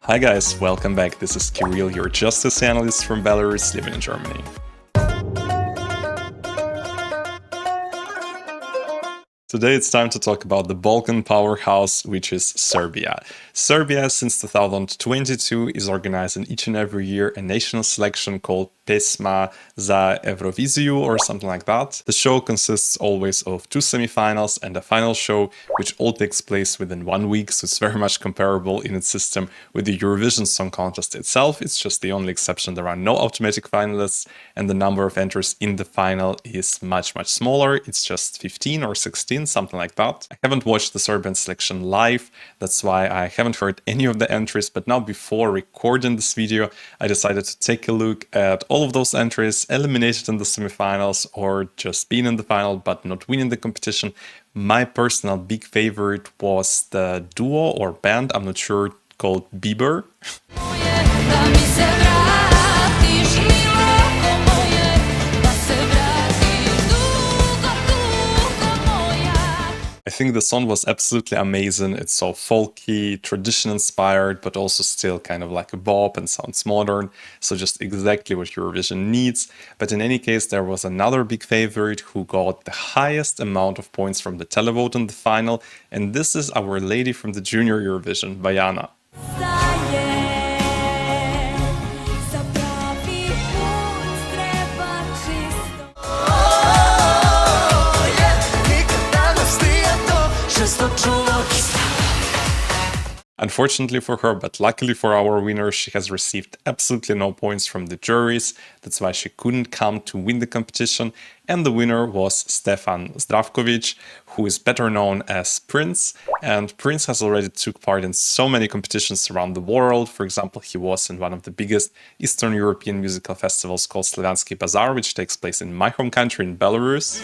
Hi guys, welcome back. This is Kirill, your justice analyst from Belarus, living in Germany. Today it's time to talk about the Balkan Powerhouse, which is Serbia. Serbia, since 2022, is organizing each and every year a national selection called Pesma za Evroviziju or something like that. The show consists always of 2 semifinals and a final show, which all takes place within 1 week, so it's very much comparable in its system with the Eurovision Song Contest itself. It's just the only exception. There are no automatic finalists, and the number of entries in the final is much smaller. It's just 15 or 16, something like that. I haven't watched the Serbian selection live, that's why I haven't heard any of the entries, but now before recording this video, I decided to take a look at all of those entries eliminated in the semifinals or just being in the final but not winning the competition. My personal big favorite was the duo or band, I'm not sure, called Bieber. I think the song was absolutely amazing. It's so folky, tradition inspired, but also still kind of like a bop and sounds modern. So just exactly what Eurovision needs. But in any case, there was another big favorite who got the highest amount of points from the televote in the final. And this is our lady from the Junior Eurovision, Bojana. Unfortunately for her, but luckily for our winner, she has received absolutely no points from the juries. That's why she couldn't come to win the competition. And the winner was Stefan Zdravković, who is better known as Princ. And Princ has already took part in so many competitions around the world. For example, he was in one of the biggest Eastern European musical festivals called Basel, which takes place in my home country, in Belarus.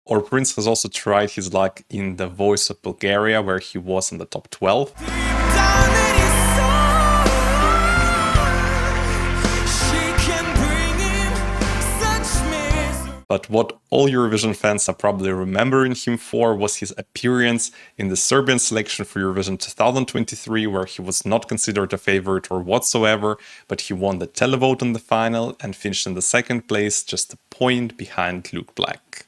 Or Princ has also tried his luck in The Voice of Bulgaria, where he was in the top 12. But what all Eurovision fans are probably remembering him for was his appearance in the Serbian selection for Eurovision 2023, where he was not considered a favorite or whatsoever, but he won the televote in the final and finished in the second place, just a point behind Luke Black.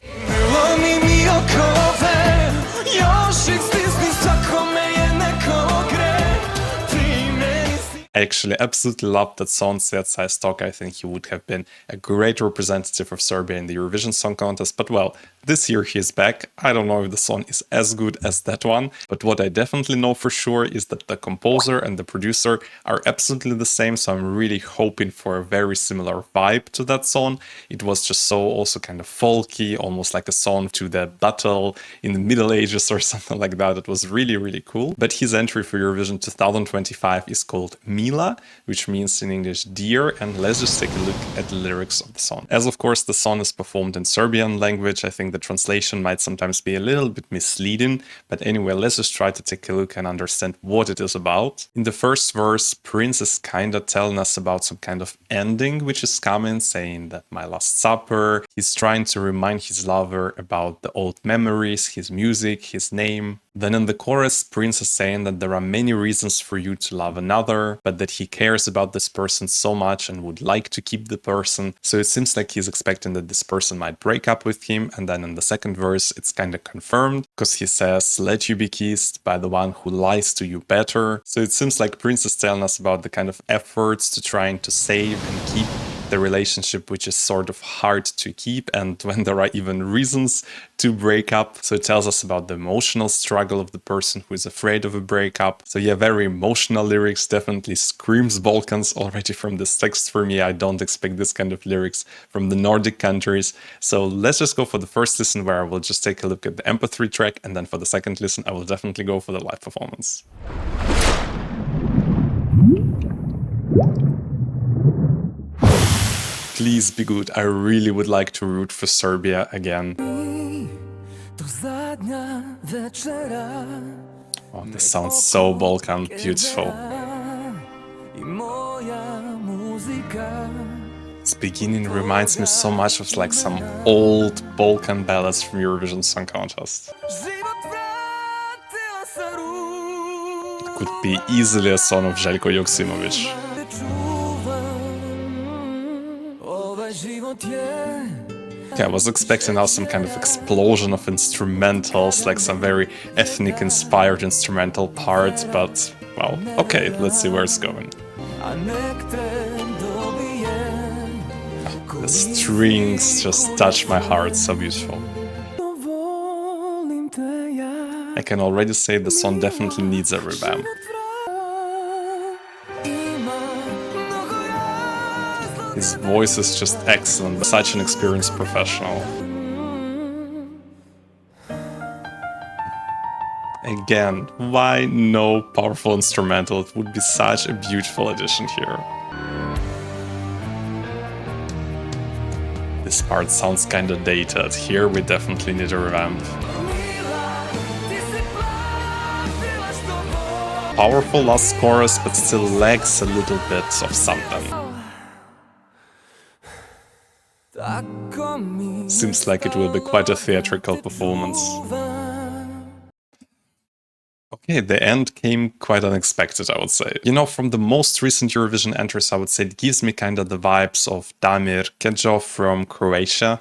I actually absolutely loved that song, Istoka. I think he would have been a great representative of Serbia in the Eurovision Song Contest, but well, this year he is back. I don't know if the song is as good as that one, but what I definitely know for sure is that the composer and the producer are absolutely the same, so I'm really hoping for a very similar vibe to that song. It was just so also kind of folky, almost like a song to the battle in the Middle Ages or something like that. It was really cool. But his entry for Eurovision 2025 is called Mila, which means in English deer, and let's just take a look at the lyrics of the song. As of course the song is performed in Serbian language, I think the translation might sometimes be a little bit misleading, but anyway, let's just try to take a look and understand what it is about. In the first verse, Princ is kinda telling us about some kind of ending which is coming, saying that my last supper. He's trying to remind his lover about the old memories, his music, his name. Then in the chorus, Princ is saying that there are many reasons for you to love another, but that he cares about this person so much and would like to keep the person. So it seems like he's expecting that this person might break up with him. And then in the second verse, it's kind of confirmed because he says, let you be kissed by the one who lies to you better. So it seems like Princ is telling us about the kind of efforts to trying to save and keep the relationship, which is sort of hard to keep, and when there are even reasons to break up. So it tells us about the emotional struggle of the person who is afraid of a breakup. So yeah, very emotional lyrics, definitely screams Balkans already from this text for me. I don't expect this kind of lyrics from the Nordic countries. So let's just go for the first listen, where I will just take a look at the MP3 track, and then for the second listen I will definitely go for the live performance. Please be good. I really would like to root for Serbia again. Oh, this sounds so Balkan. Beautiful. This beginning reminds me so much of like some old Balkan ballads from Eurovision Song Contest. It could be easily a song of Željko Joksimović. Okay, I was expecting now some kind of explosion of instrumentals, like some very ethnic-inspired instrumental parts, but, well, okay, let's see where it's going. The strings just touch my heart, so beautiful. I can already say the song definitely needs a revamp. His voice is just excellent, such an experienced professional. Again, why no powerful instrumental? It would be such a beautiful addition here. This part sounds kinda dated. Here we definitely need a revamp. Powerful last chorus, but still lacks a little bit of something. Seems like it will be quite a theatrical performance. Okay, the end came quite unexpected, I would say. You know, from the most recent Eurovision entries, I would say it gives me kind of the vibes of Damir Kedjo from Croatia.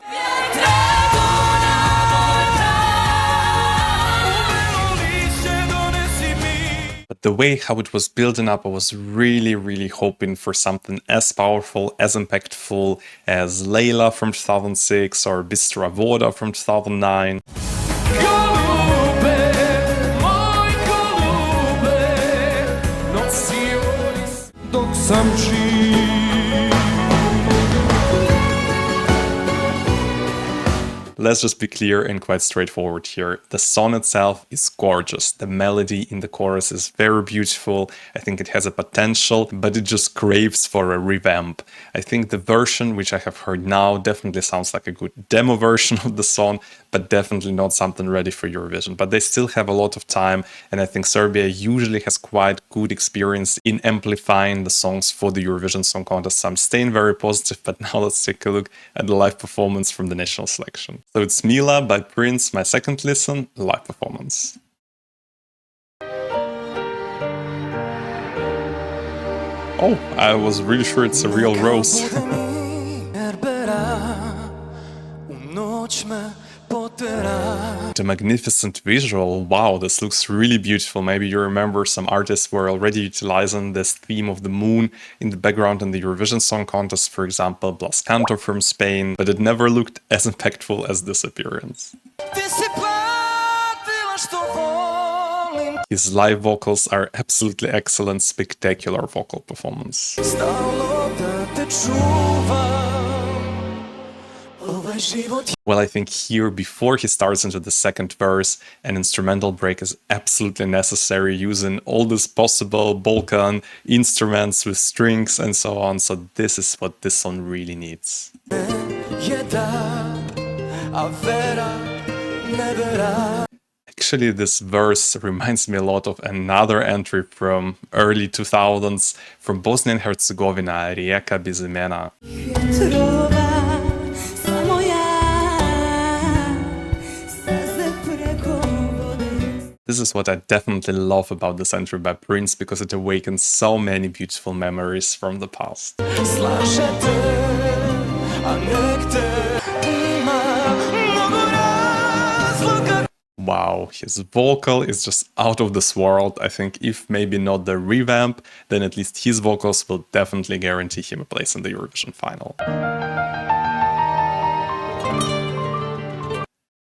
But the way how it was building up, I was really hoping for something as powerful, as impactful as Layla from 2006 or Bistra Voda from 2009. Let's just be clear and quite straightforward here. The song itself is gorgeous. The melody in the chorus is very beautiful. I think it has a potential, but it just craves for a revamp. I think the version which I have heard now definitely sounds like a good demo version of the song, but definitely not something ready for Eurovision. But they still have a lot of time, and I think Serbia usually has quite good experience in amplifying the songs for the Eurovision Song Contest. So I'm staying very positive, but now let's take a look at the live performance from the national selection. So it's Mila by Princ, my second listen, live performance. Oh, I was really sure it's a real rose. The magnificent visual, wow, this looks really beautiful. Maybe you remember some artists were already utilizing this theme of the moon in the background in the Eurovision Song Contest, for example, Blas Canto from Spain, but it never looked as impactful as this appearance. His live vocals are absolutely excellent, spectacular vocal performance. Well, I think here, before he starts into the second verse, an instrumental break is absolutely necessary, using all these possible Balkan instruments with strings and so on. So this is what this song really needs. Actually, this verse reminds me a lot of another entry from early 2000s from Bosnia and Herzegovina, Rijeka bez imena. This is what I definitely love about this entry by Princ, because it awakens so many beautiful memories from the past. Wow, his vocal is just out of this world. I think if maybe not the revamp, then at least his vocals will definitely guarantee him a place in the Eurovision final.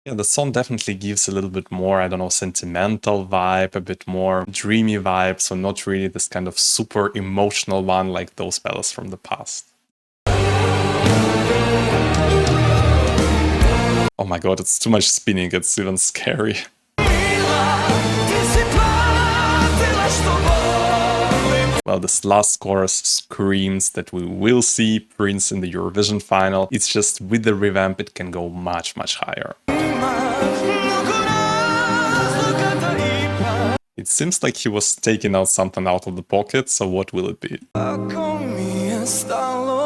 Yeah, the song definitely gives a little bit more, I don't know, sentimental vibe, a bit more dreamy vibe, so not really this kind of super emotional one like those ballads from the past. Oh my god, it's too much spinning, it's even scary. Well, this last chorus screams that we will see Princ in the Eurovision final. It's just with the revamp it can go much higher. It seems like he was taking out something out of the pocket, so what will it be?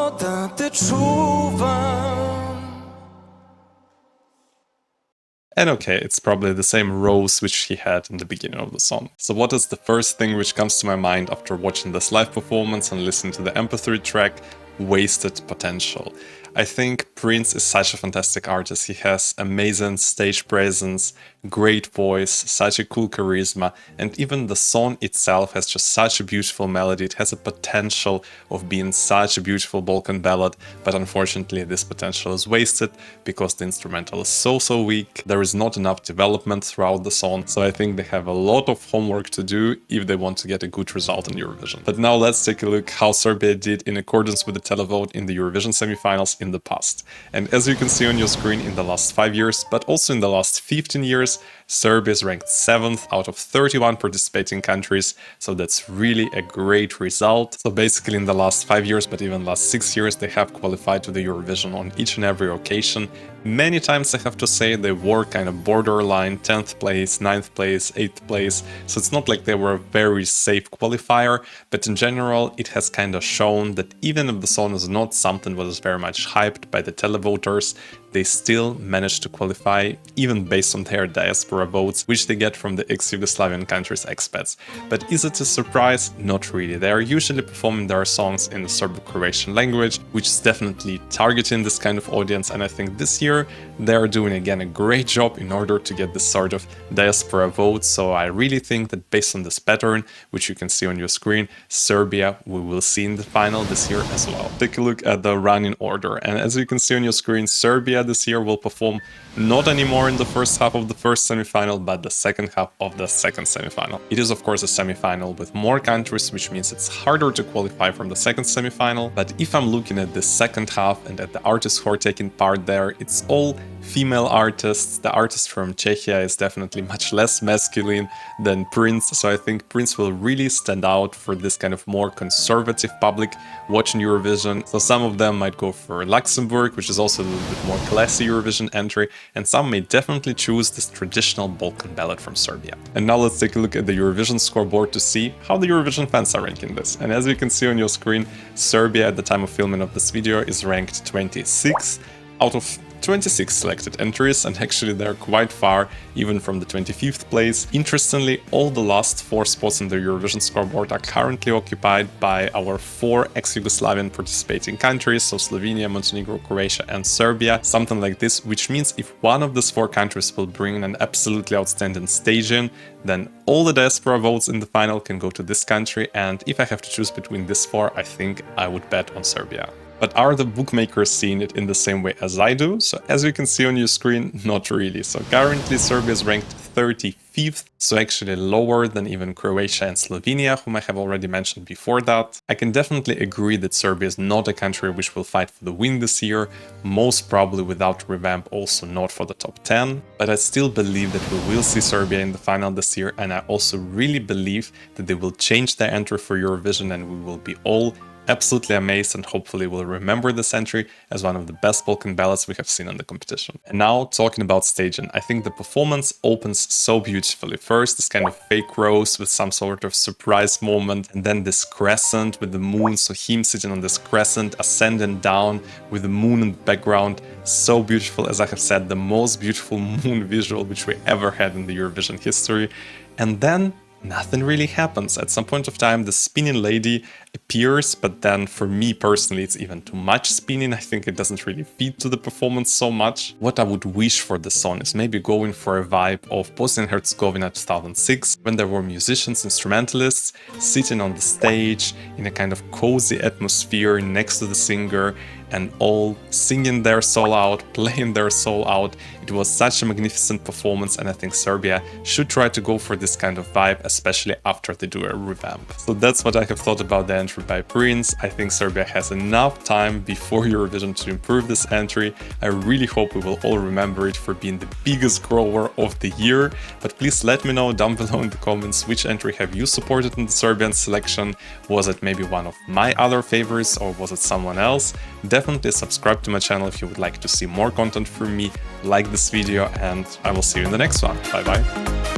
da te čuvam. And okay, it's probably the same rose which he had in the beginning of the song. So what is the first thing which comes to my mind after watching this live performance and listening to the MP3 track? Wasted potential. I think Princ is such a fantastic artist. He has amazing stage presence, great voice, such a cool charisma, and even the song itself has just such a beautiful melody. It has a potential of being such a beautiful Balkan ballad, but unfortunately this potential is wasted because the instrumental is so weak. There is not enough development throughout the song, so I think they have a lot of homework to do if they want to get a good result in Eurovision. But now let's take a look how Serbia did in accordance with the televote in the Eurovision semifinals in the past. And as you can see on your screen, in the last 5 years, but also in the last 15 years, Serbia is ranked 7th out of 31 participating countries, so that's really a great result. So basically in the last 5 years, but even last 6 years, they have qualified to the Eurovision on each and every occasion. Many times I have to say they were kind of borderline 10th place, 9th place, 8th place, so it's not like they were a very safe qualifier, but in general it has kind of shown that even if the song is not something that is very much hyped by the televoters, they still managed to qualify, even based on their diaspora votes, which they get from the ex-Yugoslavian countries' expats. But is it a surprise? Not really. They are usually performing their songs in the Serbo-Croatian language, which is definitely targeting this kind of audience, and I think this year they are doing again a great job in order to get this sort of diaspora vote. So I really think that based on this pattern, which you can see on your screen, Serbia we will see in the final this year as well. Take a look at the running order, and as you can see on your screen, Serbia this year will perform not anymore in the first half of the first semifinal, but the second half of the second semifinal. It is of course a semifinal with more countries, which means it's harder to qualify from the second semifinal. But if I'm looking at the second half and at the artists who are taking part there, it's all female artists. The artist from Czechia is definitely much less masculine than Princ, so I think Princ will really stand out for this kind of more conservative public watching Eurovision. So some of them might go for Luxembourg, which is also a little bit more classy Eurovision entry, and some may definitely choose this traditional Balkan ballad from Serbia. And now let's take a look at the Eurovision scoreboard to see how the Eurovision fans are ranking this. And as you can see on your screen, Serbia at the time of filming of this video is ranked 26th out of 26 selected entries, and actually they're quite far even from the 25th place. Interestingly, all the last 4 spots in the Eurovision scoreboard are currently occupied by our 4 ex-Yugoslavian participating countries, so Slovenia, Montenegro, Croatia and Serbia, something like this, which means if one of these 4 countries will bring an absolutely outstanding staging, then all the diaspora votes in the final can go to this country, and if I have to choose between these 4, I think I would bet on Serbia. But are the bookmakers seeing it in the same way as I do? So as you can see on your screen, not really. So currently Serbia is ranked 35th, so actually lower than even Croatia and Slovenia, whom I have already mentioned before that. I can definitely agree that Serbia is not a country which will fight for the win this year, most probably without revamp also not for the top 10, but I still believe that we will see Serbia in the final this year, and I also really believe that they will change their entry for Eurovision and we will be all absolutely amazed and hopefully will remember this entry as one of the best Balkan ballads we have seen in the competition. And now talking about staging, I think the performance opens so beautifully. First, this kind of fake rose with some sort of surprise moment, and then this crescent with the moon, so him sitting on this crescent, ascending down with the moon in the background. So beautiful, as I have said, the most beautiful moon visual which we ever had in the Eurovision history. And then nothing really happens. At some point of time, the spinning lady appears, but then for me personally, it's even too much spinning. I think it doesn't really feed to the performance so much. What I would wish for the song is maybe going for a vibe of Bosnia and Herzegovina 2006, when there were musicians, instrumentalists sitting on the stage in a kind of cozy atmosphere next to the singer, and all singing their soul out, playing their soul out. It was such a magnificent performance, and I think Serbia should try to go for this kind of vibe, especially after they do a revamp. So that's what I have thought about the entry by Princ. I think Serbia has enough time before Eurovision to improve this entry. I really hope we will all remember it for being the biggest grower of the year. But please let me know down below in the comments which entry have you supported in the Serbian selection. Was it maybe one of my other favorites, or was it someone else? Definitely subscribe to my channel if you would like to see more content from me, like this video, and I will see you in the next one. Bye bye!